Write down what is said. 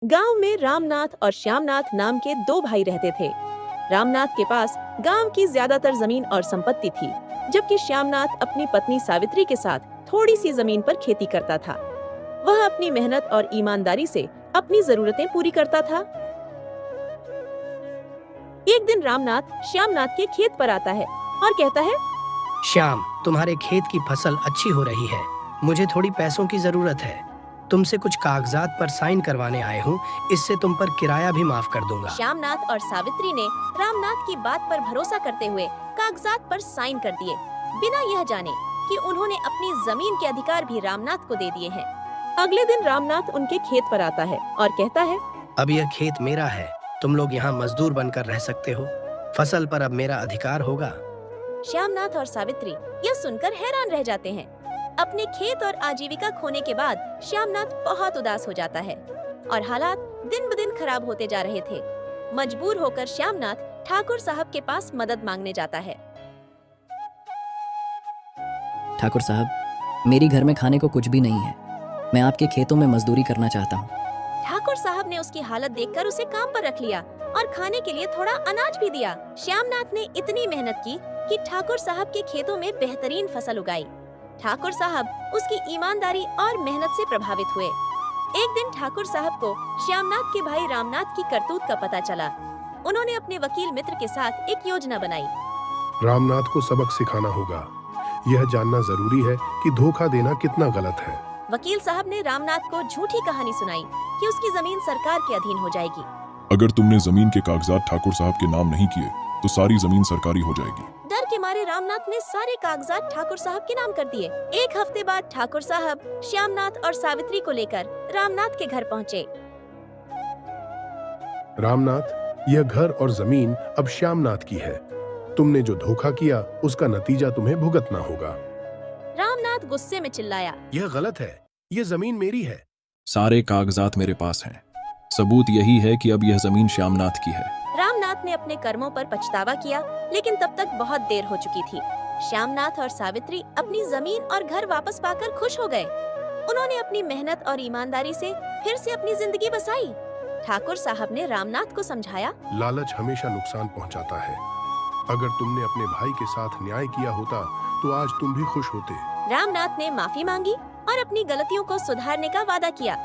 गांव में रामनाथ और श्यामनाथ नाम के दो भाई रहते थे। रामनाथ के पास गांव की ज्यादातर जमीन और संपत्ति थी, जबकि श्यामनाथ अपनी पत्नी सावित्री के साथ थोड़ी सी जमीन पर खेती करता था। वह अपनी मेहनत और ईमानदारी से अपनी जरूरतें पूरी करता था। एक दिन रामनाथ श्यामनाथ के खेत पर आता है और कहता है, श्याम, तुम्हारे खेत की फसल अच्छी हो रही है। मुझे थोड़ी पैसों की जरूरत है। तुमसे कुछ कागजात पर साइन करवाने आए हूँ। इससे तुम पर किराया भी माफ कर दूंगा। श्यामनाथ और सावित्री ने रामनाथ की बात पर भरोसा करते हुए कागजात पर साइन कर दिए, बिना यह जाने कि उन्होंने अपनी जमीन के अधिकार भी रामनाथ को दे दिए हैं। अगले दिन रामनाथ उनके खेत पर आता है और कहता है, अब यह खेत मेरा है। तुम लोग यहाँ मजदूर बनकर रह सकते हो। फसल पर अब मेरा अधिकार होगा। श्यामनाथ और सावित्री यह सुनकर हैरान रह जाते हैं। अपने खेत और आजीविका खोने के बाद श्यामनाथ बहुत उदास हो जाता है और हालात दिन ब दिन खराब होते जा रहे थे। मजबूर होकर श्यामनाथ ठाकुर साहब के पास मदद मांगने जाता है। ठाकुर साहब, मेरी घर में खाने को कुछ भी नहीं है। मैं आपके खेतों में मजदूरी करना चाहता हूँ। ठाकुर साहब ने उसकी हालत देखकर उसे काम पर रख लिया और खाने के लिए थोड़ा अनाज भी दिया। श्यामनाथ ने इतनी मेहनत की कि ठाकुर साहब के खेतों में बेहतरीन फसल उगाई। ठाकुर साहब उसकी ईमानदारी और मेहनत से प्रभावित हुए। एक दिन ठाकुर साहब को श्यामनाथ के भाई रामनाथ की करतूत का पता चला। उन्होंने अपने वकील मित्र के साथ एक योजना बनाई। रामनाथ को सबक सिखाना होगा। यह जानना जरूरी है कि धोखा देना कितना गलत है। वकील साहब ने रामनाथ को झूठी कहानी सुनाई कि उसकी जमीन सरकार के अधीन हो जाएगी। अगर तुमने जमीन के कागजात ठाकुर साहब के नाम नहीं किए तो सारी जमीन सरकारी हो जाएगी। डर के मारे रामनाथ ने सारे कागजात ठाकुर साहब के नाम कर दिए। एक हफ्ते बाद ठाकुर साहब श्यामनाथ और सावित्री को लेकर रामनाथ के घर पहुँचे। रामनाथ, यह घर और जमीन अब श्यामनाथ की है। तुमने जो धोखा किया उसका नतीजा तुम्हें भुगतना होगा। रामनाथ गुस्से में चिल्लाया, यह गलत है। यह जमीन मेरी है। सारे कागजात मेरे पास हैं। सबूत यही है कि अब यह जमीन श्यामनाथ की है। रामनाथ ने अपने कर्मों पर पछतावा किया, लेकिन तब तक बहुत देर हो चुकी थी। श्यामनाथ और सावित्री अपनी जमीन और घर वापस पाकर खुश हो गए। उन्होंने अपनी मेहनत और ईमानदारी से फिर से अपनी जिंदगी बसाई। ठाकुर साहब ने रामनाथ को समझाया, लालच हमेशा नुकसान पहुंचाता है। अगर तुमने अपने भाई के साथ न्याय किया होता तो आज तुम भी खुश होते। रामनाथ ने माफी मांगी और अपनी गलतियों को सुधारने का वादा किया।